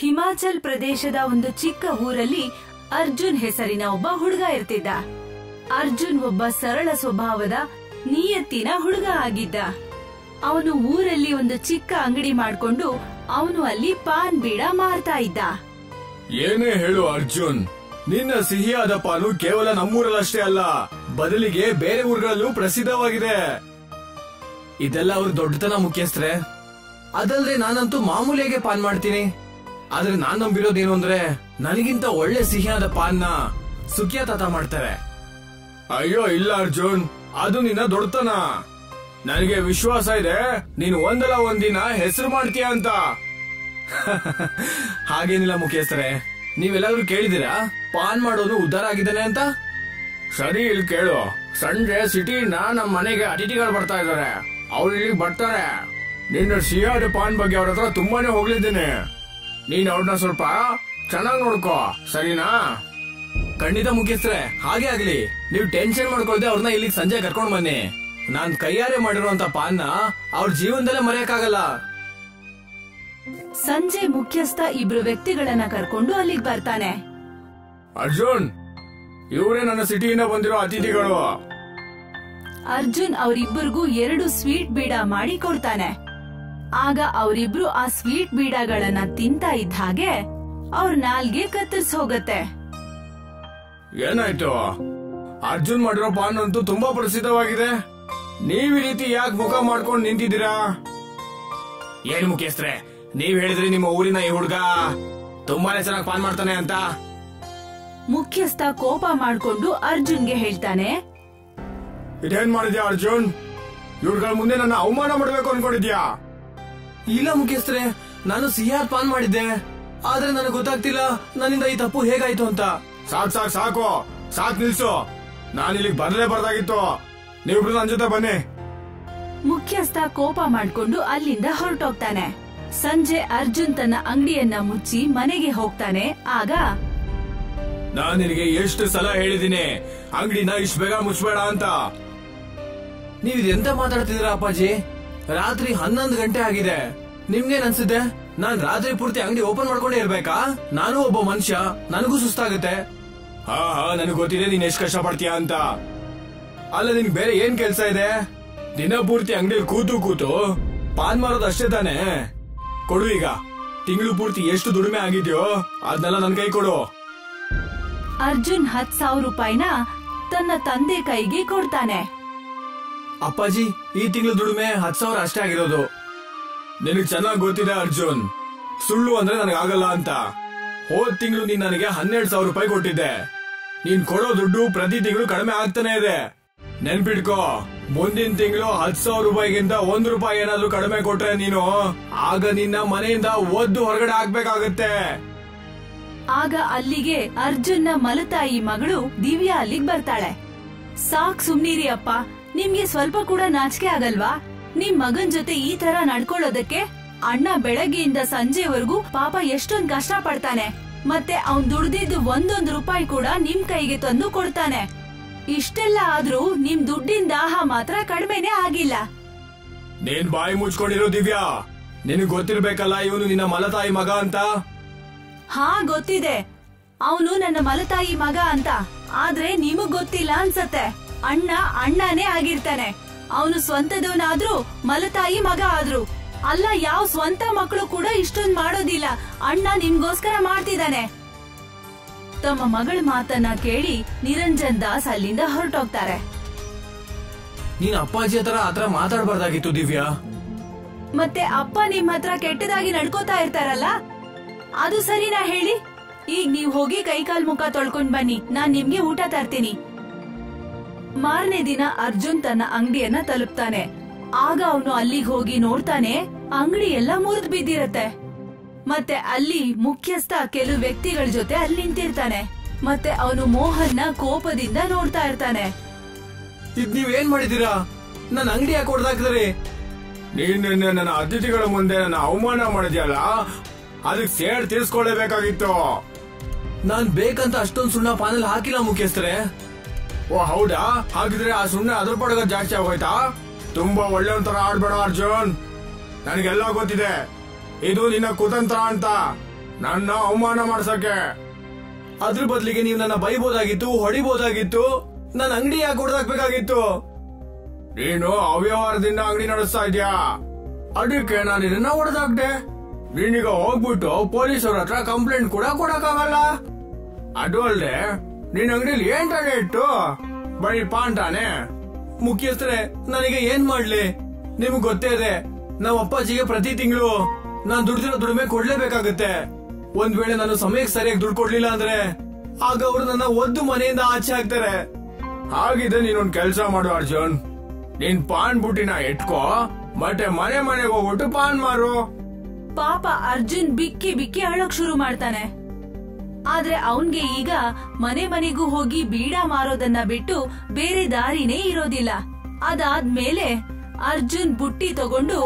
ಹಿಮಾಚಲ್ ಪ್ರದೇಶದ ಒಂದು ಚಿಕ್ಕ ಊರಲ್ಲಿ ಅರ್ಜುನ್ ಹೆಸರಿನ ಒಬ್ಬ ಹುಡುಗ ಇರ್ತಿದ್ದ. ಅರ್ಜುನ್ ಒಬ್ಬ ಸರಳ ಸ್ವಭಾವದ ನಿಯತ್ತಿನ ಹುಡುಗ ಆಗಿದ್ದ. ಅವನು ಊರಲ್ಲಿ ಒಂದು ಚಿಕ್ಕ ಅಂಗಡಿ ಮಾಡ್ಕೊಂಡು ಅವನು ಅಲ್ಲಿ ಪಾನ್ ಬೀಡ ಮಾರ್ತಾ ಇದ್ದ. ಏನೇ ಹೇಳು ಅರ್ಜುನ್, ನಿನ್ನ ಸಿಹಿಯಾದ ಪಾನು ಕೇವಲ ನಮ್ಮೂರಲ್ಲಷ್ಟೇ ಅಲ್ಲ, ಬದಲಿಗೆ ಬೇರೆ ಊರುಗಳಲ್ಲೂ ಪ್ರಸಿದ್ಧವಾಗಿದೆ. ಇದೆಲ್ಲ ಅವ್ರ ದೊಡ್ಡತನ ಮುಖ್ಯಸ್ಥರೇ. ಅದಲ್ದೆ ನಾನಂತೂ ಮಾಮೂಲಿಯಾಗೆ ಪಾನ್ ಮಾಡ್ತೀನಿ. ಆದ್ರೆ ನಾನ್ ನಂಬಿರೋದೇನು ಅಂದ್ರೆ ನನಗಿಂತ ಒಳ್ಳೆ ಸಿಹಿಯಾದ ಪಾನ್ನ ಸುಖಿಯ ತಾತ ಮಾಡ್ತಾರೆ. ಅಯ್ಯೋ ಇಲ್ಲ ಅರ್ಜುನ್, ಅದು ನಿನ್ನ ದೊಡ್ಡತನ. ನನಗೆ ವಿಶ್ವಾಸ ಇದೆ ನೀನು ಒಂದಲ್ಲ ಒಂದಿನ ಹೆಸರು ಮಾಡ್ತೀಯ ಅಂತ. ಹಾಗೇನಿಲ್ಲ ಮುಖ್ಯಸ್ಥರೇ, ನೀವೆಲ್ಲಾದ್ರೂ ಕೇಳಿದಿರಾ ಪಾನ್ ಮಾಡೋನು ಉದ್ಧಾರ ಆಗಿದ್ದಾನೆ ಅಂತ? ಸರಿ, ಇಲ್ಲಿ ಕೇಳು. ಸಂಜೆ ಸಿಟಿಯಿಂದ ನಮ್ಮ ಮನೆಗೆ ಅತಿಥಿಗಳು ಬರ್ತಾ ಇದಾರೆ. ಅವ್ರು ಇಲ್ಲಿಗೆ ಬರ್ತಾರೆ. ನಿನ್ನ ಸಿಹಿಯಾದ ಪಾನ್ ಬಗ್ಗೆ ಅವ್ರ ಹತ್ರ ತುಂಬಾನೇ ಹೋಗ್ಲಿದ್ದೀನಿ. ನೀನ್ ಅವ್ರನ್ನ ಸ್ವಲ್ಪ ಚೆನ್ನಾಗಿ ನೋಡ್ಕೋ, ಸರಿನಾ? ಖಂಡಿತ ಮುಖ್ಯಸ್ಥರೇ, ಹಾಗೆ ಆಗ್ಲಿ. ನೀವು ಟೆನ್ಷನ್ ಮಾಡ್ಕೊಳ್ದೆ ಅವ್ರನ್ನ ಇಲ್ಲಿಗೆ ಸಂಜೆ ಕರ್ಕೊಂಡ್ ಬನ್ನಿ. ನಾನ್ ಕೈಯಾರೆ ಮಾಡಿರುವಂತ ಪಾನ್ನ ಅವ್ರ ಜೀವನದಲ್ಲೇ ಮರೆಯಕ್ಕಾಗಲ್ಲ. ಸಂಜೆ ಮುಖ್ಯಸ್ಥ ಇಬ್ರು ವ್ಯಕ್ತಿಗಳನ್ನ ಕರ್ಕೊಂಡು ಅಲ್ಲಿಗೆ ಬರ್ತಾನೆ. ಅರ್ಜುನ್, ಇವರೇ ನನ್ನ ಸಿಟಿಯಿಂದ ಬಂದಿರೋ ಅತಿಥಿಗಳು. ಅರ್ಜುನ್ ಅವರಿಬ್ಬರಿಗೂ 2 ಸ್ವೀಟ್ ಬೀಡ ಮಾಡಿ ಕೊಡ್ತಾನೆ. ಆಗ ಅವರಿಬ್ರು ಆ ಸ್ವೀಟ್ ಬೀಡಗಳನ್ನ ತಿಂತಾ ಇದ್ದ ಹಾಗೆ ಅವ್ರ ನಾಲ್ಗೆ ಕತ್ತರಿಸಿ ಹೋಗತ್ತೆ. ಏನಾಯ್ತು? ಅರ್ಜುನ್ ಮಾಡಿರೋ ಪಾನ್ ಅಂತೂ ತುಂಬಾ ಪ್ರಸಿದ್ಧವಾಗಿದೆ. ನೀವ್ ಈ ರೀತಿ ಯಾಕೆ ಮುಖ ಮಾಡ್ಕೊಂಡು ನಿಂತಿದ್ದೀರಾ? ಏನ್ ಮುಖ್ಯಸ್ಥರೇ, ನೀವ್ ಹೇಳಿದ್ರಿ ನಿಮ್ಮ ಊರಿನ ಈ ಹುಡ್ಗ ತುಂಬಾನೇ ಚೆನ್ನಾಗಿ ಪಾನ್ ಮಾಡ್ತಾನೆ ಅಂತ. ಮುಖ್ಯಸ್ಥ ಕೋಪ ಮಾಡ್ಕೊಂಡು ಅರ್ಜುನ್ಗೆ ಹೇಳ್ತಾನೆ, ಇದೇನ್ ಮಾಡಿದ್ಯಾ ಅರ್ಜುನ್? ಇವ್ರಗಳ ಮುಂದೆ ನನ್ನ ಅವಮಾನ ಮಾಡ್ಬೇಕು ಅನ್ಕೊಂಡಿದ್ಯಾ? ಇಲ್ಲ ಮುಖ್ಯಸ್ಥರೇ, ನಾನು ಸಿಹಿಯಾದ ಪಾನ್ ಮಾಡಿದ್ದೆ. ಆದ್ರೆ ನನಗೆ ಗೊತ್ತಾಗ್ತಿಲ್ಲ ನನ್ನಿಂದ ಈ ತಪ್ಪು ಹೇಗಾಯ್ತು ಅಂತ. ಸಾಕು ನಿಲ್ಸು. ನಾನು ಇಲ್ಲಿಗೆ ಬರ್ಲೇಬಾರ್ದಾಗಿತ್ತು. ನೀವಿಬ್ರು ನನ್ನ ಜೊತೆ ಬನ್ನಿ. ಮುಖ್ಯಸ್ಥ ಕೋಪ ಮಾಡ್ಕೊಂಡು ಅಲ್ಲಿಂದ ಹೊರಟೋಗ್ತಾನೆ. ಸಂಜೆ ಅರ್ಜುನ್ ತನ್ನ ಅಂಗಡಿಯನ್ನ ಮುಚ್ಚಿ ಮನೆಗೆ ಹೋಗ್ತಾನೆ. ಆಗ ನಾನ್ ನಿನಗೆ ಎಷ್ಟು ಸಲ ಹೇಳಿದೀನಿ ಅಂಗಡಿನ ಇಷ್ಟು ಬೇಗ ಮುಚ್ಚಬೇಡ ಅಂತ. ನೀವಿದೆಂತ ಮಾತಾಡ್ತಿದ್ದೀರಾ ಅಪ್ಪಾಜಿ? ರಾತ್ರಿ 11 ಗಂಟೆ ಆಗಿದೆ. ನಿಮ್ಗೇನ್ ಅನ್ಸುತ್ತೆ ನಾನ್ ರಾತ್ರಿ ಪೂರ್ತಿ ಅಂಗಡಿ ಓಪನ್ ಮಾಡ್ಕೊಂಡೇ ಇರ್ಬೇಕಾ? ನಾನು ಒಬ್ಬ ಮನುಷ್ಯ, ನನಗೂ ಸುಸ್ತಾಗುತ್ತೆ. ಹಾ, ನನಗೆ ಗೊತ್ತಿದೆ ನೀನ್ ಎಷ್ಟು ಕಷ್ಟ ಪಡ್ತೀಯ ಅಂತ. ಅಲ್ಲ, ನಿನ್ಗೆ ಬೇರೆ ಏನ್ ಕೆಲ್ಸ ಇದೆ? ದಿನ ಪೂರ್ತಿ ಅಂಗಡಿಯಲ್ಲಿ ಕೂತು ಪಾನ್ ಮಾರೋದು ಅಷ್ಟೇ ತಾನೆ? ಕೊಡು, ಈಗ ತಿಂಗಳು ಪೂರ್ತಿ ಎಷ್ಟು ದುಡಿಮೆ ಆಗಿದ್ಯೋ ಅದನ್ನೆಲ್ಲ ನನ್ ಕೈ ಕೊಡು. ಅರ್ಜುನ್ 10,000 ರೂಪಾಯಿನ ತನ್ನ ತಂದೆ ಕೈಗೆ ಕೊಡ್ತಾನೆ. ಅಪ್ಪಾಜಿ, ಈ ತಿಂಗಳು ದುಡಿಮೆ 10,000 ಅಷ್ಟೇ ಆಗಿರೋದು. ನಿನಗೆ ಚೆನ್ನಾಗಿ ಗೊತ್ತಿದೆ ಅರ್ಜುನ್, ಸುಳ್ಳು ಅಂದ್ರೆ ನನಗಾಗಲ್ಲ ಅಂತ. ಹೋದ್ ತಿಂಗಳು ನೀನ್ ನನಗೆ 12,000 ರೂಪಾಯಿ ಕೊಟ್ಟಿದ್ದೆ. ನೀನ್ ಕೊಡೋ ದುಡ್ಡು ಪ್ರತಿ ತಿಂಗಳು ಕಡಿಮೆ ಆಗ್ತಾನೆ ಇದೆ. ನೆನ್ಪಿಟ್ಕೋ, ಮುಂದಿನ ತಿಂಗಳು 10,000 ರೂಪಾಯಿಗಿಂತ 1 ರೂಪಾಯಿ ಏನಾದ್ರೂ ಕಡಿಮೆ ಕೊಟ್ರೆ ನೀನು ಆಗ ನಿನ್ನ ಮನೆಯಿಂದ ಒದ್ದು ಹೊರಗಡೆ ಹಾಕ್ಬೇಕಾಗತ್ತೆ. ಆಗ ಅಲ್ಲಿಗೆ ಅರ್ಜುನ್ನ ಮಲತಾಯಿ ಮಗಳು ದಿವ್ಯಾ ಅಲ್ಲಿಗೆ ಬರ್ತಾಳೆ. ಸಾಕ್ ಸುಮ್ನಿರಿ ಅಪ್ಪ, ನಿಮ್ಗೆ ಸ್ವಲ್ಪ ಕೂಡ ನಾಚಿಕೆ ಆಗಲ್ವಾ? ನಿಮ್ ಮಗನ್ ಜೊತೆ ಈ ತರ ನಡ್ಕೊಳ್ಳೋದಕ್ಕೆ? ಅಣ್ಣ ಬೆಳಗ್ಗೆಯಿಂದ ಸಂಜೆವರೆಗೂ ಪಾಪ ಎಷ್ಟೊಂದ್ ಕಷ್ಟ ಪಡ್ತಾನೆ. ಮತ್ತೆ ಅವ್ನ್ ದುಡ್ದಿದ್ದು 1 ರೂಪಾಯಿ ಕೂಡ ನಿಮ್ ಕೈಗೆ ತಂದು ಕೊಡ್ತಾನೆ. ಇಷ್ಟೆಲ್ಲ ಆದ್ರೂ ನಿಮ್ ದುಡ್ಡಿನ ದಾಹ ಮಾತ್ರ ಕಡಿಮೆನೆ ಆಗಿಲ್ಲ. ನೀನ್ ಬಾಯಿ ಮುಚ್ಕೊಂಡಿರೋ ದಿವ್ಯಾ, ನಿನಗ್ ಗೊತ್ತಿರ್ಬೇಕಲ್ಲ ಇವನು ನಿನ್ನ ಮಲತಾಯಿ ಮಗ ಅಂತ. ಹಾ, ಗೊತ್ತಿದೆ ಅವನು ನನ್ನ ಮಲತಾಯಿ ಮಗ ಅಂತ. ಆದ್ರೆ ನಿಮಗ್ ಗೊತ್ತಿಲ್ಲ ಅನ್ಸತ್ತೆ. ಅಣ್ಣನೇ ಆಗಿರ್ತಾನೆ. ಅವನು ಸ್ವಂತದವನಾದ್ರೂ ಮಲತಾಯಿ ಮಗ ಆದ್ರು ಅಲ್ಲ. ಯಾವ ಸ್ವಂತ ಮಕ್ಕಳು ಕೂಡ ಇಷ್ಟೊಂದು ಮಾಡೋದಿಲ್ಲ. ಅಣ್ಣ ನಿಮ್ಗೋಸ್ಕರ ಮಾಡ್ತಿದ್ದಾನೆ. ತಮ್ಮ ಮಗಳ ಮಾತನ್ನ ಕೇಳಿ ನಿರಂಜನ್ ದಾಸ್ ಅಲ್ಲಿಂದ ಹೊರಟೋಗ್ತಾರೆ. ನೀನ್ ಅಪ್ಪಾಜಿ ಹತ್ರ ಆತರ ಮಾತಾಡಬಾರ್ದಾಗಿತ್ತು ದಿವ್ಯಾ. ಮತ್ತೆ ಅಪ್ಪ ನಿಮ್ ಹತ್ರ ಕೆಟ್ಟದಾಗಿ ನಡ್ಕೋತಾ ಇರ್ತಾರಲ್ಲ, ಅದು ಸರಿನಾ ಹೇಳಿ? ಈಗ ನೀವ್ ಹೋಗಿ ಕೈಕಾಲ್ ಮುಖ ತೊಳ್ಕೊಂಡ್ ಬನ್ನಿ, ನಾನ್ ನಿಮ್ಗೆ ಊಟ ತರ್ತೀನಿ. ಮಾರನೇ ದಿನ ಅರ್ಜುನ್ ತನ್ನ ಅಂಗಡಿಯನ್ನ ತಲುಪ್ತಾನೆ. ಆಗ ಅವನು ಅಲ್ಲಿಗೆ ಹೋಗಿ ನೋಡ್ತಾನೆ, ಅಂಗಡಿ ಎಲ್ಲ ಮುರಿದು ಬಿದ್ದಿರತ್ತೆ. ಮತ್ತೆ ಅಲ್ಲಿ ಮುಖ್ಯಸ್ಥ ಕೆಲವು ವ್ಯಕ್ತಿಗಳ ಜೊತೆ ಅಲ್ಲಿ ನಿಂತಿರ್ತಾನೆ. ಮತ್ತೆ ಅವನು ಮೋಹನ್ನ ಕೋಪದಿಂದ ನೋಡ್ತಾ ಇರ್ತಾನೆ. ಇದ್ ನೀವೇನ್ ಮಾಡಿದೀರಾ? ನನ್ನ ಅಂಗಡಿ ಯಾಕೆ ಹೊಡೆದಾಕಿದ್ರಿ? ನೀನ್ ನನ್ನ ಅತಿಥಿಗಳ ಮುಂದೆ ನನ್ನ ಅವಮಾನ ಮಾಡಿದ್ಯಲ್ಲ, ಅದಕ್ಕೆ ಸೇಡ್ ತೀರ್ಸ್ಕೊಳ್ಳೇಬೇಕಾಗಿತ್ತು. ನಾನ್ ಬೇಕಂತ ಅಷ್ಟೊಂದು ಸುಣ್ಣ ಪಾನಲ್ಲಿ ಹಾಕಿಲ್ಲ ಮುಖ್ಯಸ್ಥರೇ. ಓ ಹೌದಾ? ಹಾಗಿದ್ರೆ ಆ ಸುಣ್ಣ ಅದ್ರ ಪಡಗ ಜಾಸ್ತಿ ಆಗೋಯ್ತಾ? ತುಂಬಾ ಒಳ್ಳೆಯ ತರ ಆಡ್ಬೇಡ ಅರ್ಜುನ್. ನನಗೆಲ್ಲ ಗೊತ್ತಿದೆ ಇದು ನಿನ್ನ ಕುತಂತ್ರ ಅಂತ. ನನ್ನ ಅವಮಾನ ಮಾಡ್ಸಕ್ಕೆ. ಅದ್ರ ಬದಲಿಗೆ ನೀವು ನನ್ನ ಬೈಬೋದಾಗಿತ್ತು, ಹೊಡಿಬೋದಾಗಿತ್ತು, ನನ್ನ ಅಂಗಡಿ ಯಾಕೆ ಹೊಡೆದಾಕ್ಬೇಕಾಗಿತ್ತು? ನೀನು ಅವ್ಯವಹಾರದಿಂದ ಅಂಗಡಿ ನಡೆಸ್ತಾ ಇದ್ಯಾ, ಅದಕ್ಕೆ ನಾನು ನಿನ್ನ ಹೊಡೆದಾಕ್ದೆ. ನೀನೀಗ ಹೋಗ್ಬಿಟ್ಟು ಪೊಲೀಸರ ಹತ್ರ ಕಂಪ್ಲೇಂಟ್ ಕೂಡ ಕೊಡಕ್ಕಾಗಲ್ಲ. ಅದು ಅಲ್ದೆ ನಿನ್ ಅಂಗಡಿಲಿ ಏನ್ ತಾನೇ ಇಟ್ಟು, ಬರೀ ಪಾನ್ ತಾನೆ. ಮುಖ್ಯಸ್ಥರೇ, ನನಗೆ ಏನ್ ಮಾಡ್ಲಿ? ನಿಮ್ಗೆ ಗೊತ್ತೇ ಇದೆ, ನಮ್ಮ ಅಪ್ಪಾಜಿಗೆ ಪ್ರತಿ ತಿಂಗಳು ನಾನ್ ದುಡ್ದಿರೋ ದುಡಿಮೆ ಕೊಡ್ಲೇಬೇಕಾಗತ್ತೆ. ಒಂದ್ ವೇಳೆ ನಾನು ಸಮಯಕ್ಕೆ ಸರಿಯಾಗಿ ದುಡ್ಡು ಕೊಡ್ಲಿಲ್ಲ ಅಂದ್ರೆ ಆಗ ಅವರು ನನ್ನ ಒದ್ದು ಮನೆಯಿಂದ ಆಚೆ ಹಾಕ್ತಾರೆ. ಹಾಗಿದೆ ನೀನೊಂದ್ ಕೆಲ್ಸ ಮಾಡು ಅರ್ಜುನ್, ನೀನ್ ಪಾನ್ ಬುಟ್ಟಿನ ಇಟ್ಕೋ, ಮತ್ತೆ ಮನೆ ಮನೆಗೆ ಹೋಗ್ಬಿಟ್ಟು ಪಾನ್ ಮಾರು. ಪಾಪ ಅರ್ಜುನ್ ಬಿಕ್ಕಿ ಬಿಕ್ಕಿ ಅಳೋಕ್ ಶುರು ಮಾಡ್ತಾನೆ. ಆದ್ರೆ ಅವನ್ಗೆ ಈಗ ಮನೆ ಮನೆಗೂ ಹೋಗಿ ಬೀಡ ಮಾರೋದನ್ನ ಬಿಟ್ಟು ಬೇರೆ ದಾರಿನೇ ಇರೋದಿಲ್ಲ. ಅದಾದ್ಮೇಲೆ ಅರ್ಜುನ್ ಬುಟ್ಟಿ ತಗೊಂಡು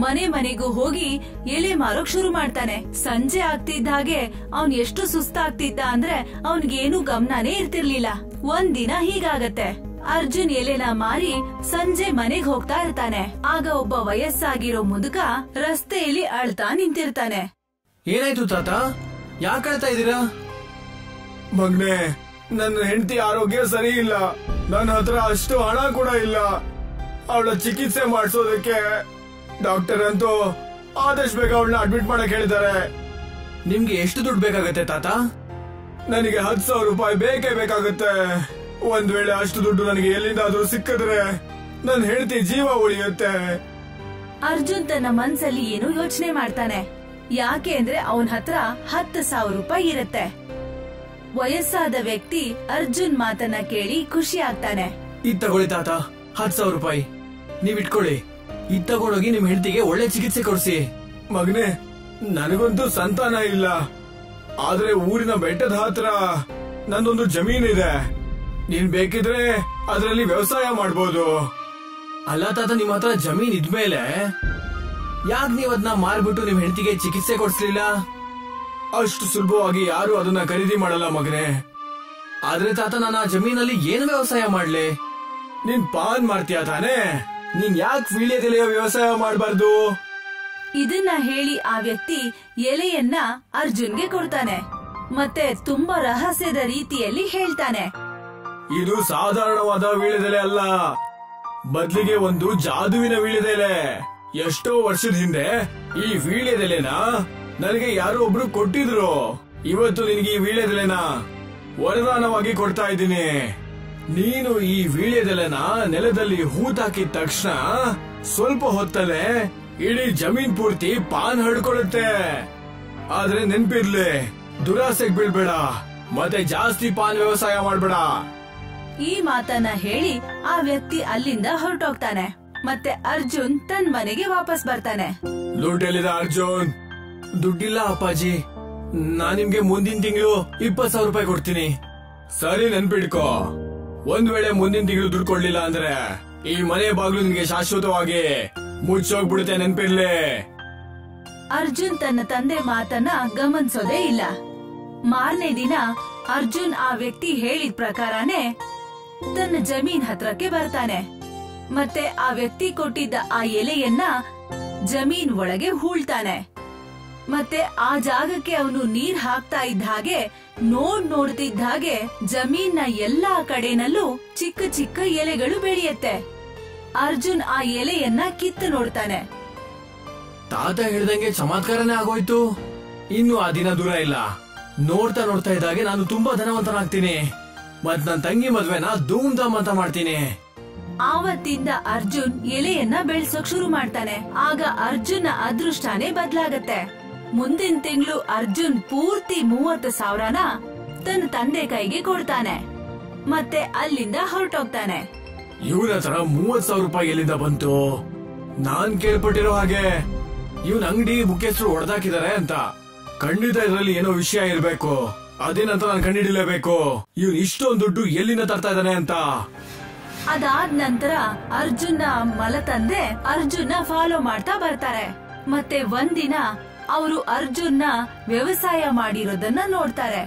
ಮನೆ ಮನೆಗೂ ಹೋಗಿ ಎಲೆ ಮಾರೋಕ್ ಶುರು ಮಾಡ್ತಾನೆ. ಸಂಜೆ ಆಗ್ತಿದ್ದ ಹಾಗೆ ಅವನ್ ಎಷ್ಟು ಸುಸ್ತಾಗ್ತಿದ್ದ ಅಂದ್ರೆ ಅವನ್ಗೇನು ಗಮನನೇ ಇರ್ತಿರ್ಲಿಲ್ಲ. ಒಂದಿನ ಹೀಗಾಗತ್ತೆ, ಅರ್ಜುನ್ ಎಲೆನ ಮಾರಿ ಸಂಜೆ ಮನೆಗ್ ಹೋಗ್ತಾ ಇರ್ತಾನೆ. ಆಗ ಒಬ್ಬ ವಯಸ್ಸಾಗಿರೋ ಮುದುಕ ರಸ್ತೆಯಲ್ಲಿ ಅಳ್ತಾ ನಿಂತಿರ್ತಾನೆ. ಏನಾಯ್ತು ತಾತ, ಯಾಕೆ ಅಳ್ತಾ ಇದೀರಾ? ಮಗ್ನೆ, ನನ್ನ ಹೆಂಡತಿ ಆರೋಗ್ಯ ಸರಿ ಇಲ್ಲ. ನನ್ನ ಹತ್ರ ಅಷ್ಟು ಹಣ ಕೂಡ ಇಲ್ಲ. ಅವಳ ಚಿಕಿತ್ಸೆ ಮಾಡಿಸೋದಕ್ಕೆ ಡಾಕ್ಟರ್ ಅಂತೂ ಆದಷ್ಟು ಬೇಗ ಅವಳನ್ನ ಅಡ್ಮಿಟ್ ಮಾಡಕ್ ಹೇಳಿದ್ದಾರೆ. ನಿಮ್ಗೆ ಎಷ್ಟು ದುಡ್ಡು ಬೇಕಾಗತ್ತೆ ತಾತ? ನನಗೆ 10,000 ರೂಪಾಯಿ ಬೇಕೇ ಬೇಕಾಗುತ್ತೆ. ಒಂದ್ ವೇಳೆ ಅಷ್ಟು ದುಡ್ಡು ನನಗೆ ಎಲ್ಲಿಂದಾದ್ರೂ ಸಿಕ್ಕಿದ್ರೆ ನನ್ನ ಹೆಂಡತಿ ಜೀವ ಉಳಿಯುತ್ತೆ. ಅರ್ಜುನ್ ತನ್ನ ಮನ್ಸಲ್ಲಿ ಏನೋ ಯೋಚನೆ ಮಾಡ್ತಾನೆ. ಯಾಕೆ ಅಂದ್ರೆ ಅವನ ಹತ್ರ 10,000 ರೂಪಾಯಿ ಇರುತ್ತೆ. ವಯಸ್ಸಾದ ವ್ಯಕ್ತಿ ಅರ್ಜುನ್ ಮಾತನ್ನ ಕೇಳಿ ಖುಷಿ ಆಗ್ತಾನೆ. ಇದ್ ತಗೊಳ್ಳಿ ತಾತ, 10,000 ರೂಪಾಯಿ ನೀವ್ ಇಟ್ಕೊಳ್ಳಿ. ಇದ್ ತಗೊಂಡೋಗಿ ನಿಮ್ ಹೆಂಡತಿಗೆ ಒಳ್ಳೆ ಚಿಕಿತ್ಸೆ ಕೊಡ್ಸಿ. ಮಗನೇ, ನನಗಂತೂ ಸಂತಾನ ಇಲ್ಲ, ಆದ್ರೆ ಊರಿನ ಬೆಟ್ಟದ ಹತ್ರ ನಂದೊಂದು ಜಮೀನಿದೆ. ನೀನ್ ಬೇಕಿದ್ರೆ ಅದರಲ್ಲಿ ವ್ಯವಸಾಯ ಮಾಡ್ಬೋದು. ಅಲ್ಲ ತಾತ, ನಿಮ್ ಹತ್ರ ಜಮೀನ್ ಇದ್ಮೇಲೆ ಯಾಕೆ ನೀವ್ ಅದನ್ನ ಮಾರ್ಬಿಟ್ಟು ನಿಮ್ ಹೆಂಡತಿಗೆ ಚಿಕಿತ್ಸೆ ಕೊಡ್ಸ್ಲಿಲ್ಲ? ಅಷ್ಟು ಸುಲಭವಾಗಿ ಯಾರು ಅದನ್ನ ಖರೀದಿ ಮಾಡಲ್ಲ ಮಗನೇ. ಆದ್ರೆ ತಾತ, ನಾನು ಆ ಜಮೀನಲ್ಲಿ ಏನು ವ್ಯವಸಾಯ ಮಾಡ್ಲಿ? ನೀನ್ ಪಾನ್ ಮಾಡ್ತೀಯ ತಾನೆ, ನೀನ್ ಯಾಕೆ ವೀಳ್ಯದೆಲೆಯ ವ್ಯವಸಾಯ ಮಾಡಬಾರ್ದು? ಇದನ್ನ ಹೇಳಿ ಆ ವ್ಯಕ್ತಿ ಎಲೆಯನ್ನ ಅರ್ಜುನ್ಗೆ ಕೊಡ್ತಾನೆ. ಮತ್ತೆ ತುಂಬಾ ರಹಸ್ಯದ ರೀತಿಯಲ್ಲಿ ಹೇಳ್ತಾನೆ, ಇದು ಸಾಧಾರಣವಾದ ವೀಳ್ಯದೆಲೆ ಅಲ್ಲ, ಬದ್ಲಿಗೆ ಒಂದು ಜಾದುವಿನ ವೀಳ್ಯದೆಲೆ. ಎಷ್ಟೋ ವರ್ಷದ ಹಿಂದೆ ಈ ವೀಳ್ಯದೆಲೆನ ನನಗೆ ಯಾರೋ ಒಬ್ರು ಕೊಟ್ಟಿದ್ರು. ಇವತ್ತು ನಿನಗೆ ಈ ವೀಳ್ಯದೆಲೆನ ವರದಾನವಾಗಿ ಕೊಡ್ತಾ ಇದ್ದೀನಿ. ನೀನು ಈ ವೀಳ್ಯದೆಲೆನ ನೆಲದಲ್ಲಿ ಹೂತಾಕಿದ ತಕ್ಷಣ ಸ್ವಲ್ಪ ಹೊತ್ತಲ್ಲೇ ಇಡೀ ಜಮೀನ್ ಪೂರ್ತಿ ಪಾನ್ ಹರಡ್ಕೊಳ್ಳುತ್ತೆ. ಆದ್ರೆ ನೆನ್ಪಿರ್ಲಿ, ದುರಾಸೆಗೆ ಬೀಳ್ಬೇಡ, ಮತ್ತೆ ಜಾಸ್ತಿ ಪಾನ್ ವ್ಯವಸಾಯ ಮಾಡ್ಬೇಡ. ಈ ಮಾತನ್ನ ಹೇಳಿ ಆ ವ್ಯಕ್ತಿ ಅಲ್ಲಿಂದ ಹೊರಟೋಗ್ತಾನೆ. ಮತ್ತೆ ಅರ್ಜುನ್ ತನ್ ಮನೆಗೆ ವಾಪಸ್ ಬರ್ತಾನೆ. ದುಡ್ಡೆಲ್ಲಿದೆ ಅರ್ಜುನ್? ದುಡ್ಡಿಲ್ಲ ಅಪ್ಪಾಜಿ, ನಾನ್ ನಿಮ್ಗೆ ಮುಂದಿನ ತಿಂಗಳು 20,000 ರೂಪಾಯಿ ಕೊಡ್ತೀನಿ. ಸರಿ, ನೆನ್ಪಿಡ್ಕೋ, ಒಂದ್ ವೇಳೆ ಮುಂದಿನ ತಿಂಗಳು ದುಡ್ಡು ಕೊಡ್ಲಿಲ್ಲ ಅಂದ್ರೆ ಈ ಮನೆ ಬಾಗ್ಲು ನಿನ್ಗೆ ಶಾಶ್ವತವಾಗಿ ಮುಚ್ಚೋಗ್ಬಿಡುತ್ತೆ, ನೆನ್ಪಿರ್ಲಿ. ಅರ್ಜುನ್ ತನ್ನ ತಂದೆ ಮಾತನ್ನ ಗಮನಿಸೋದೇ ಇಲ್ಲ. ಮಾರನೇ ದಿನ ಅರ್ಜುನ್ ಆ ವ್ಯಕ್ತಿ ಹೇಳಿದ ಪ್ರಕಾರನೇ ತನ್ನ ಜಮೀನ್ ಹತ್ರಕ್ಕೆ ಬರ್ತಾನೆ. ಮತ್ತೆ ಆ ವ್ಯಕ್ತಿ ಕೊಟ್ಟಿದ್ದ ಆ ಎಲೆಯನ್ನ ಜಮೀನ್ ಒಳಗೆ ಹೂಳ್ತಾನೆ. ಮತ್ತೆ ಆ ಜಾಗಕ್ಕೆ ಅವನು ನೀರ್ ಹಾಕ್ತಾ ಇದ್ದ ಹಾಗೆ ನೋಡ್ತಿದ್ದ ಹಾಗೆ ಜಮೀನ್ನ ಎಲ್ಲಾ ಕಡೆನಲ್ಲೂ ಚಿಕ್ಕ ಚಿಕ್ಕ ಎಲೆಗಳು ಬೆಳೆಯುತ್ತೆ. ಅರ್ಜುನ್ ಆ ಎಲೆಯನ್ನ ಕಿತ್ತು ನೋಡ್ತಾನೆ. ತಾತ ಹೇಳ್ದಂಗೆ ಚಮತ್ಕಾರನೇ ಆಗೋಯ್ತು. ಇನ್ನು ಆ ದಿನ ದೂರ ಇಲ್ಲ. ನೋಡ್ತಾ ಇದ್ದಾಗೆ ನಾನು ತುಂಬಾ ಧನವಂತನಾಗ್ತೀನಿ. ಮತ್ ನನ್ ತಂಗಿ ಮದ್ವೆನ ಧೂಮ್ ಧಾಮ್ ಅಂತ ಮಾಡ್ತೀನಿ. ಆವತ್ತಿಂದ ಅರ್ಜುನ್ ಎಲೆಯನ್ನ ಬೆಳ್ಸೋಕ್ ಶುರು ಮಾಡ್ತಾನೆ. ಆಗ ಅರ್ಜುನ್ ಅದೃಷ್ಟನೇ ಬದಲಾಗತ್ತೆ. ಮುಂದಿನ ತಿಂಗಳು ಅರ್ಜುನ್ ಪೂರ್ತಿ 30,000ನ ತನ್ನ ತಂದೆ ಕೈಗೆ ಕೊಡ್ತಾನೆ. ಮತ್ತೆ ಅಲ್ಲಿಂದ ಹೊರಟೋಗ್ತಾನೆ. ಇವನ ಹತ್ರ 30,000 ರೂಪಾಯಿ ಎಲ್ಲಿಂದ ಬಂತು? ನಾನ್ ಕೇಳ್ಪಟ್ಟಿರೋ ಹಾಗೆ ಇವನ್ ಅಂಗಡಿ ಮುಖ್ಯಸ್ಥರು ಹೊಡೆದಾಕಿದ್ದಾರೆ ಅಂತ. ಖಂಡಿತ ಇದರಲ್ಲಿ ಏನೋ ವಿಷಯ ಇರ್ಬೇಕು. ಅದೇನಂತ ನಾನು ಕಂಡಿಡಿಲೇಬೇಕು. ಇವ್ನು ಇಷ್ಟೊಂದು ದುಡ್ಡು ಎಲ್ಲಿಂದ ತರ್ತಾ ಇದ್ದಾನೆ ಅಂತ. ಅದಾದ ನಂತರ ಅರ್ಜುನ್ನ ಮಲತಂದೆ ಅರ್ಜುನ್ನ ಫಾಲೋ ಮಾಡ್ತಾ ಬರ್ತಾರೆ. ಮತ್ತೆ ಒಂದಿನ ಅವರು ಅರ್ಜುನ್ನ ವ್ಯವಸಾಯ ಮಾಡಿರೋದನ್ನ ನೋಡ್ತಾರೆ.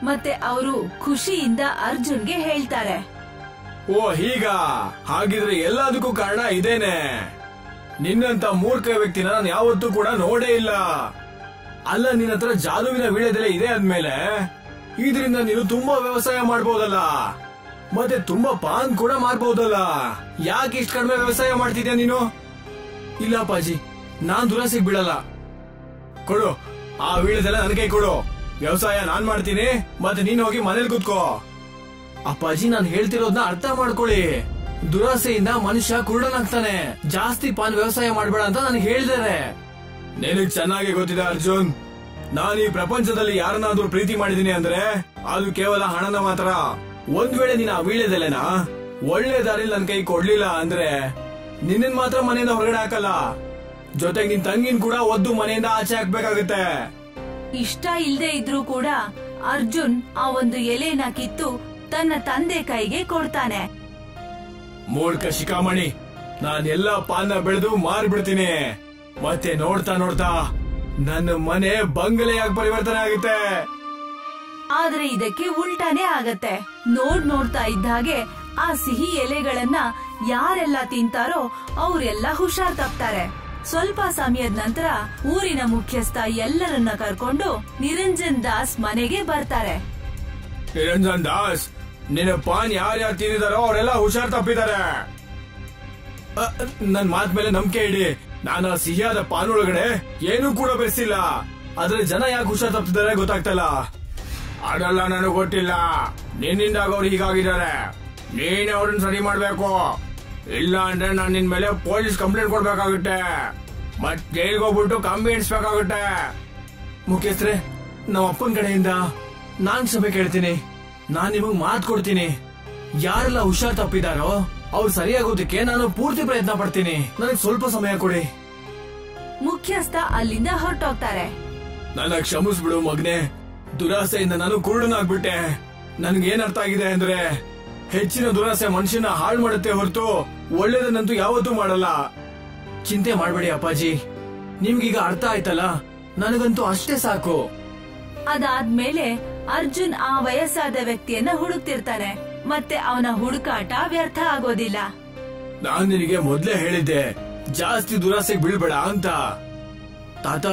ಮತ್ತೆ ಅವರು ಖುಷಿಯಿಂದ ಅರ್ಜುನ್ಗೆ ಹೇಳ್ತಾರೆ, ಓ ಹೀಗ, ಹಾಗಿದ್ರೆ ಎಲ್ಲದಕ್ಕೂ ಕಾರಣ ಇದೇನೆ. ನಿನ್ನಂತ ಮೂರ್ಖ ವ್ಯಕ್ತಿನ ನಾನು ಯಾವತ್ತೂ ಕೂಡ ನೋಡೇ ಇಲ್ಲ. ಅಲ್ಲ, ನಿನ್ನ ಹತ್ರ ಜಾದುವಿನ ವೀಳ್ಯದೆಲೆ ಇದೆ ಅಂದ್ಮೇಲೆ ಇದರಿಂದ ನೀನು ತುಂಬಾ ವ್ಯವಸಾಯ ಮಾಡ್ಬೋದಲ್ಲ, ಮತ್ತೆ ತುಂಬಾ ಪಾನ್ ಕೂಡ ಮಾರ್ಬಹುದಲ್ಲ. ಯಾಕೆ ಇಷ್ಟು ಕಡಿಮೆ ವ್ಯವಸಾಯ ಮಾಡ್ತಿದ್ಯಾ ನೀನು? ಇಲ್ಲ ಅಪ್ಪಾಜಿ, ನಾನ್ ದುರಾಸೆಗೆ ಬೀಳಲ್ಲ. ಕೊಡು ಆ ವೀಳ್ಯದೆಲೆ ನನ್ನ ಕೈ ಕೊಡು. ವ್ಯವಸಾಯ ನಾನ್ ಮಾಡ್ತೀನಿ, ಮತ್ತೆ ನೀನ್ ಹೋಗಿ ಮನೇಲಿ ಕೂತ್ಕೋ. ಅಪ್ಪಾಜಿ, ನಾನ್ ಹೇಳ್ತಿರೋದ್ನ ಅರ್ಥ ಮಾಡ್ಕೊಳ್ಳಿ. ದುರಾಸೆಯಿಂದ ಮನುಷ್ಯ ಕುರುಡನಾಗ್ತಾನೆ. ಜಾಸ್ತಿ ಪಾನ್ ವ್ಯವಸಾಯ ಮಾಡ್ಬೇಡ ಅಂತ ನನಗೆ ಹೇಳಿದಾರೆ. ನಿನಗ್ ಚೆನ್ನಾಗಿ ಗೊತ್ತಿದೆ ಅರ್ಜುನ್, ನಾನು ಈ ಪ್ರಪಂಚದಲ್ಲಿ ಯಾರನ್ನಾದ್ರೂ ಪ್ರೀತಿ ಮಾಡಿದೀನಿ ಅಂದ್ರೆ ಅದು ಕೇವಲ ಹಣನ ಮಾತ್ರ. ಒಂದ್ ವೇಳೆ ನೀನ್ ಆ ವೀಳ್ಯದೆಲೆನ ಒಳ್ಳೆ ದಾರಿಲಿ ನನ್ ಕೈ ಕೊಡ್ಲಿಲ್ಲ ಅಂದ್ರೆ ನಿನ್ನ ಮಾತ್ರ ಮನೆಯಿಂದ ಹೊರಗಡೆ ಹಾಕಲ್ಲ, ಜೊತೆಗೆ ನಿನ್ ತಂಗಿನ್ ಕೂಡ ಒದ್ದು ಮನೆಯಿಂದ ಆಚೆ ಹಾಕ್ಬೇಕಾಗುತ್ತೆ. ಇಷ್ಟ ಇಲ್ದೇ ಇದ್ರೂ ಕೂಡ ಅರ್ಜುನ್ ಆ ಒಂದು ಎಲೆನ ಕಿತ್ತು ತನ್ನ ತಂದೆ ಕೈಗೆ ಕೊಡ್ತಾನೆ. ಮೂರ್ಖ ಶಿಖಾಮಣಿ, ನಾನ್ ಎಲ್ಲಾ ಪಾನ್ನ ಬೆಳೆದು ಮಾರ್ಬಿಡ್ತೀನಿ. ಮತ್ತೆ ನೋಡ್ತಾ ನೋಡ್ತಾ ನನ್ನ ಮನೆ ಬಂಗಲೆಯಾಗಿ ಪರಿವರ್ತನೆ ಆಗುತ್ತೆ. ಆದ್ರೆ ಇದಕ್ಕೆ ಉಲ್ಟಾನೇ ಆಗತ್ತೆ. ನೋಡ್ತಾ ಇದ್ದ ಹಾಗೆ ಆ ಸಿಹಿ ಎಲೆಗಳನ್ನ ಯಾರೆಲ್ಲ ತಿಂತಾರೋ ಅವರೆಲ್ಲ ಹುಷಾರ್ ತಪ್ತಾರೆ. ಸ್ವಲ್ಪ ಸಮಯದ ನಂತರ ಊರಿನ ಮುಖ್ಯಸ್ಥ ಎಲ್ಲರನ್ನ ಕರ್ಕೊಂಡು ನಿರಂಜನ್ ದಾಸ್ ಮನೆಗೆ ಬರ್ತಾರೆ. ನಿರಂಜನ್ ದಾಸ್, ನಿನ್ನ ಪಾನ್ ಯಾರ್ಯಾರು ತಿಂದಿದಾರೋ ಅವರೆಲ್ಲ ಹುಷಾರ್ ತಪ್ಪಿದ್ದಾರೆ. ನನ್ ಮಾತ್ ಮೇಲೆ ನಂಬಿಕೆ ಇಡಿ. ನಾನು ಸಿಹಿಯಾದ ಪಾನ್ ಒಳಗಡೆ ಏನೂ ಕೂಡ ಬೆರೆಸಿಲ್ಲ. ಆದ್ರೆ ಜನ ಯಾಕೆ ಹುಷಾರ್ ತಪ್ಪಿದ್ದಾರೆ ಗೊತ್ತಾಗ್ತಲ್ಲ. ಅದೆಲ್ಲ ನನಗೆ ಗೊತ್ತಿಲ್ಲ. ನಿನ್ನಿಂದ ಅವ್ರು ಹೀಗಾಗಿದ್ದಾರೆ. ನೀನೇ ಅವ್ರನ್ನ ಸರಿ ಮಾಡ್ಬೇಕು. ಇಲ್ಲ ಅಂದ್ರೆ ನಾನು ನಿನ್ ಮೇಲೆ ಪೊಲೀಸ್ ಕಂಪ್ಲೇಂಟ್ ಕೊಡ್ಬೇಕಾಗುತ್ತೆ. ಮತ್ ಜೈಲ್ಗೆ ಹೋಗ್ಬಿಟ್ಟು ಕಂಬಿ ಎಣಿಸ್ಬೇಕಾಗುತ್ತೆ. ಮುಖ್ಯಸ್ಥರೇ, ನಮ್ಮ ಅಪ್ಪನ ಕಡೆಯಿಂದ ನಾನ್ ಕ್ಷಮೆ ಕೇಳ್ತೀನಿ. ನಾನ್ ನಿಮಗ್ ಮಾತು ಕೊಡ್ತೀನಿ. ಯಾರೆಲ್ಲ ಹುಷಾರ್ ತಪ್ಪಿದಾರೋ ಅವ್ರು ಸರಿಯಾಗೋದಕ್ಕೆ ನಾನು ಪೂರ್ತಿ ಪ್ರಯತ್ನ ಪಡ್ತೀನಿ. ನನಗೆ ಸ್ವಲ್ಪ ಸಮಯ ಕೊಡಿ. ಮುಖ್ಯಸ್ಥ ಅಲ್ಲಿಂದ ಹೊರಟೋಗ್ತಾರೆ. ನನ್ನ ಕ್ಷಮಿಸ್ಬಿಡು ಮಗ್ನೆ. ದುರಾಸೆಯಿಂದ ನಾನು ಕುರುಡನಾಗ್ಬಿಟ್ಟೆ. ನನ್ಗೇನ್ ಅರ್ಥ ಆಗಿದೆ ಅಂದ್ರೆ ಹೆಚ್ಚಿನ ದುರಾಸೆ ಮನುಷ್ಯನ ಹಾಳು ಮಾಡುತ್ತೆ ಹೊರತು ಒಳ್ಳೇದನ್ನಂತೂ ಯಾವತ್ತೂ ಮಾಡಲ್ಲ. ಚಿಂತೆ ಮಾಡ್ಬೇಡಿ ಅಪ್ಪಾಜಿ, ನಿಮ್ಗೀಗ ಅರ್ಥ ಆಯ್ತಲ್ಲ, ನನಗಂತೂ ಅಷ್ಟೇ ಸಾಕು. ಅದಾದ್ಮೇಲೆ ಅರ್ಜುನ್ ಆ ವಯಸ್ಸಾದ ವ್ಯಕ್ತಿಯನ್ನ ಹುಡುಕ್ತಿರ್ತಾನೆ. ಮತ್ತೆ ಅವನ ಹುಡುಕಾಟ ವ್ಯರ್ಥ ಆಗೋದಿಲ್ಲ. ನಾನ್ ನಿನಗೆ ಮೊದ್ಲೇ ಹೇಳಿದ್ದೆ ಜಾಸ್ತಿ ದುರಾಸೆಗೆ ಬೀಳ್ಬೇಡ ಅಂತ. ತಾತ,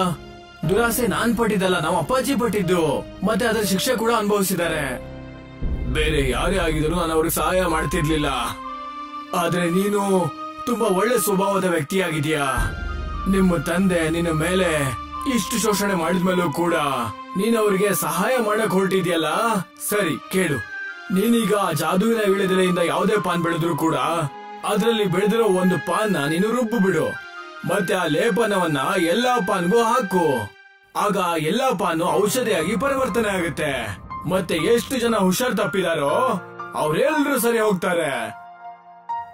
ದುರಾಸೆ ನಾನ್ ಪಟ್ಟಿದ್ದಲ್ಲ, ನಮ್ಮ ಅಪ್ಪಾಜಿ ಪಟ್ಟಿದ್ದು. ಮತ್ತೆ ಅದರ ಶಿಕ್ಷೆ ಕೂಡ ಅನುಭವಿಸಿದ್ದಾರೆ. ಬೇರೆ ಯಾರೇ ಆಗಿದ್ರು ನಾನು ಅವ್ರಿಗೆ ಸಹಾಯ ಮಾಡ್ತಿರ್ಲಿಲ್ಲ. ಆದ್ರೆ ನೀನು ತುಂಬಾ ಒಳ್ಳೆ ಸ್ವಭಾವದ ವ್ಯಕ್ತಿಯಾಗಿದ್ಯಾ. ನಿಮ್ಮ ತಂದೆ ನಿನ್ನ ಮೇಲೆ ಇಷ್ಟು ಶೋಷಣೆ ಮಾಡಿದ್ಮೇಲೂ ಕೂಡ ನೀನ್ ಅವ್ರಿಗೆ ಸಹಾಯ ಮಾಡಕ್ ಹೊರಟಿದ್ಯಲ್ಲ. ಸರಿ ಕೇಳು, ನೀನೀಗ ಜಾದುವಿನ ವೀಳ್ಯದೆಲೆಯಿಂದ ಯಾವುದೇ ಪಾನ್ ಬೆಳೆದ್ರು ಕೂಡ ಅದರಲ್ಲಿ ಬೆಳೆದಿರೋ ಒಂದು ಪಾನ್ನ ನೀನು ರುಬ್ಬು ಬಿಡು. ಮತ್ತೆ ಆ ಲೇಪನವನ್ನ ಎಲ್ಲಾ ಪಾನ್ಗೂ ಹಾಕು. ಆಗ ಎಲ್ಲಾ ಪಾನು ಔಷಧಿಯಾಗಿ ಪರಿವರ್ತನೆ ಆಗುತ್ತೆ. ಮತ್ತೆ ಎಷ್ಟು ಜನ ಹುಷಾರ್ ತಪ್ಪಿದಾರೋ ಅವ್ರೆಲ್ರೂ ಸರಿ ಹೋಗ್ತಾರೆ.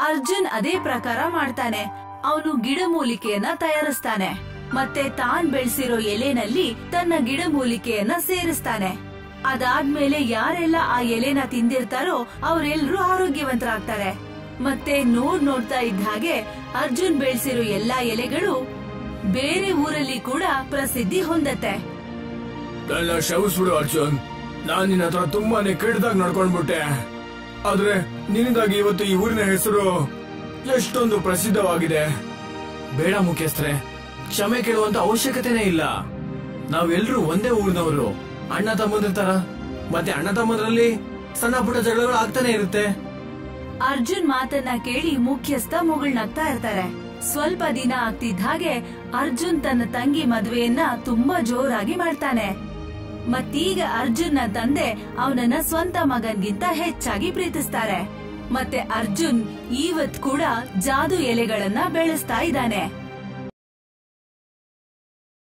ಅರ್ಜುನ್ ಅದೇ ಪ್ರಕಾರ ಮಾಡ್ತಾನೆ. ಅವನು ಗಿಡಮೂಲಿಕೆಯನ್ನ ತಯಾರಿಸ್ತಾನೆ. ಮತ್ತೆ ತಾನ್ ಬೆಳೆಸಿರೋ ಎಲೆನಲ್ಲಿ ತನ್ನ ಗಿಡಮೂಲಿಕೆಯನ್ನ ಸೇರಿಸ್ತಾನೆ. ಅದಾದ್ಮೇಲೆ ಯಾರೆಲ್ಲ ಆ ಎಲೆನ ತಿಂದಿರ್ತಾರೋ ಅವರೆಲ್ಲರೂ ಆರೋಗ್ಯವಂತರಾಗ್ತಾರೆ. ಮತ್ತೆ ನೋಡ್ತಾ ಇದ್ದ ಹಾಗೆ ಅರ್ಜುನ್ ಬೆಳೆಸಿರೋ ಎಲ್ಲಾ ಎಲೆಗಳು ಬೇರೆ ಊರಲ್ಲಿ ಕೂಡ ಪ್ರಸಿದ್ಧಿ ಹೊಂದತ್ತೆ. ನನ್ನ ಕ್ಷಮಿಸ್ಬಿಡು ಅರ್ಜುನ್, ನಾನ್ ನಿನ್ನ ಹತ್ರ ತುಂಬಾನೇ ಕೆಟ್ಟದಾಗ ನಡ್ಕೊಂಡ್ಬಿಟ್ಟೆ. ಆದ್ರೆ ನಿನ್ನಿಂದಾಗಿ ಇವತ್ತು ಈ ಊರಿನ ಹೆಸರು ಎಷ್ಟೊಂದು ಪ್ರಸಿದ್ಧವಾಗಿದೆ. ಬೇಡ ಮುಖ್ಯಸ್ಥರೇ, ಕ್ಷಮೆ ಕೇಳುವಂತ ಅವಶ್ಯಕತೆನೇ ಇಲ್ಲ. ನಾವೆಲ್ಲರೂ ಒಂದೇ ಊರಿನವರು, ಅಣ್ಣ ತಮ್ಮಂದ್ರ ತರ. ಮತ್ತೆ ಅಣ್ಣ ತಮ್ಮದ್ರಲ್ಲಿ ಸಣ್ಣ ಪುಟ್ಟ ಜಗಳಗಳು ಆಗ್ತಾನೆ ಇರುತ್ತೆ. ಅರ್ಜುನ್ ಮಾತನ್ನ ಕೇಳಿ ಮುಖ್ಯಸ್ಥ ಮುಗುಳ್ನಗ್ತಾ ಇರ್ತಾರೆ. ಸ್ವಲ್ಪ ದಿನ ಆಗ್ತಿದ್ದ ಹಾಗೆ ಅರ್ಜುನ್ ತನ್ನ ತಂಗಿ ಮದುವೆಯನ್ನ ತುಂಬಾ ಜೋರಾಗಿ ಮಾಡ್ತಾನೆ. ಮತ್ತೀಗ ಅರ್ಜುನ್ ನ ತಂದೆ ಅವನನ್ನ ಸ್ವಂತ ಮಗನ್ಗಿಂತ ಹೆಚ್ಚಾಗಿ ಪ್ರೀತಿಸ್ತಾರೆ. ಮತ್ತೆ ಅರ್ಜುನ್ ಇವತ್ ಕೂಡ ಜಾದು ಎಲೆಗಳನ್ನ ಬೆಳೆಸ್ತಾ ಇದ್ದಾನೆ.